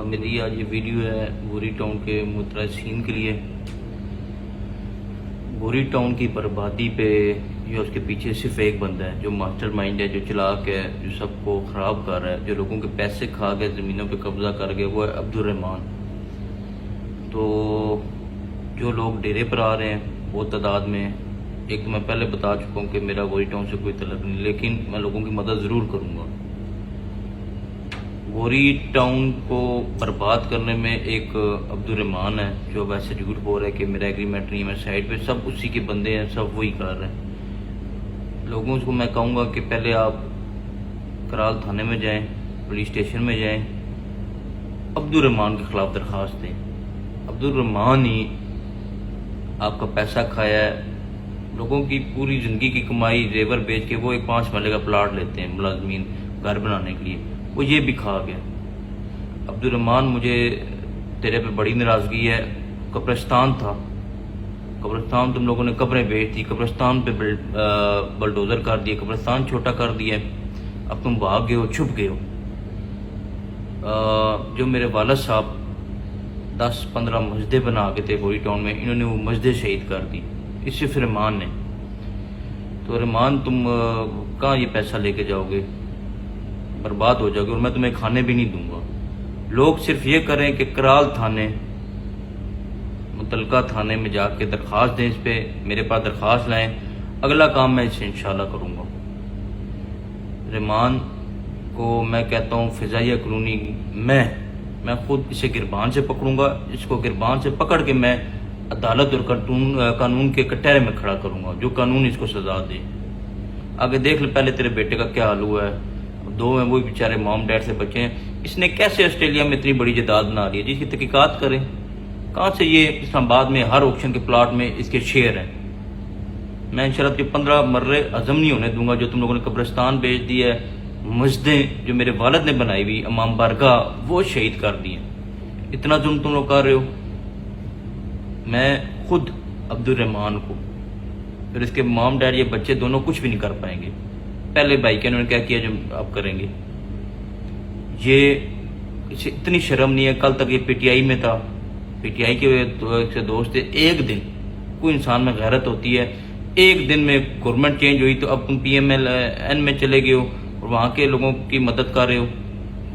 میری آج یہ ویڈیو ہے بوری ٹاؤن کے مترسین کے لیے۔ بوری ٹاؤن کی بربادی پہ یا اس کے پیچھے صرف ایک بندہ ہے جو ماسٹر مائنڈ ہے، جو چلاک ہے، جو سب کو خراب کر رہا ہے، جو لوگوں کے پیسے کھا کے زمینوں پہ قبضہ کر گئے، وہ ہے عبدالرحمان۔ تو جو لوگ ڈیرے پر آ رہے ہیں بہت تعداد میں، ایک تو میں پہلے بتا چکا ہوں کہ میرا بوری ٹاؤن سے کوئی تعلق نہیں، لیکن میں لوگوں کی مدد ضرور کروں گا۔ بوری ٹاؤن کو برباد کرنے میں ایک عبدالرحمان ہے جو ویسے جھوٹ بول رہا ہے کہ میرا ایگریمنٹ نہیں ہے، میں سائٹ پہ سب اسی کے بندے ہیں، سب وہی کر رہے ہیں۔ لوگوں کو میں کہوں گا کہ پہلے آپ کرال تھانے میں جائیں، پولیس اسٹیشن میں جائیں، عبدالرحمان کے خلاف درخواست دیں۔ عبدالرحمان ہی آپ کا پیسہ کھایا ہے، لوگوں کی پوری زندگی کی کمائی زیور بیچ کے وہ ایک 5 مرلے کا پلاٹ لیتے ہیں ملازمین گھر بنانے کے لیے، وہ یہ بھی کھا گیا۔ عبدالرحمان مجھے تیرے پہ بڑی ناراضگی ہے۔ قبرستان تھا، قبرستان تم لوگوں نے قبریں بیچ دی، قبرستان پہ بلڈوزر کر دیا، قبرستان چھوٹا کر دیا، اب تم بھاگ گئے ہو، چھپ گئے ہو۔ جو میرے والد صاحب 10-15 مسجدیں بنا کے تھے بوری ٹاؤن میں، انہوں نے وہ مسجدیں شہید کر دی، اس صرف رحمان نے۔ تو رحمان تم کہاں یہ پیسہ لے کے جاؤ گے؟ برباد ہو جاؤ گے، اور میں تمہیں کھانے بھی نہیں دوں گا۔ لوگ صرف یہ کریں کہ کرال تھانے، متعلقہ تھانے میں جا کے درخواست دیں، اس پہ میرے پاس درخواست لائیں، اگلا کام میں اسے انشاءاللہ کروں گا۔ رحمان کو میں کہتا ہوں فضائیہ کالونی میں خود اسے گربان سے پکڑوں گا، اس کو گربان سے پکڑ کے میں عدالت اور قانون کے کٹہرے میں کھڑا کروں گا، جو قانون اس کو سزا دے۔ آگے دیکھ لے پہلے تیرے بیٹے کا کیا حال ہوا ہے، 2 ہیں وہ بیچارے موم ڈیڈ سے بچے ہیں، اس نے کیسے آسٹریلیا میں اتنی بڑی جائیداد بنا لی ہے؟ جس کی تحقیقات کریں، کہاں سے یہ اسلام آباد میں ہر آکشن کے پلاٹ میں اس کے شیئر ہیں۔ میں انشاءاللہ کہ 15 مرے عزم نہیں ہونے دوں گا۔ جو تم لوگوں نے قبرستان بیچ دی ہے، مسجدیں جو میرے والد نے بنائی ہوئی امام بارگاہ وہ شہید کر دی ہیں، اتنا ظلم تم لوگ کر رہے ہو۔ میں خود عبدالرحمان کو پھر اس کے مام ڈیڈ یہ بچے دونوں کچھ بھی نہیں کر پائیں گے۔ پہلے بھائی کے انہوں نے کیا کیا جو آپ کریں گے؟ یہ اسے اتنی شرم نہیں ہے، کل تک یہ پی ٹی آئی میں تھا، پی ٹی آئی کے دوست تھے۔ ایک دن کوئی انسان میں غیرت ہوتی ہے، ایک دن میں گورنمنٹ چینج ہوئی تو اب تم پی ایم ایل این میں چلے گئے ہو اور وہاں کے لوگوں کی مدد کر رہے ہو۔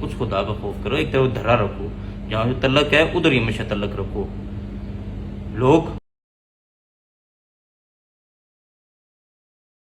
کچھ خدا کا خوف کرو، ایک طرف دھرا رکھو، جہاں سے تعلق ہے ادھر ہی ہمیشہ تعلق رکھو۔ لوگ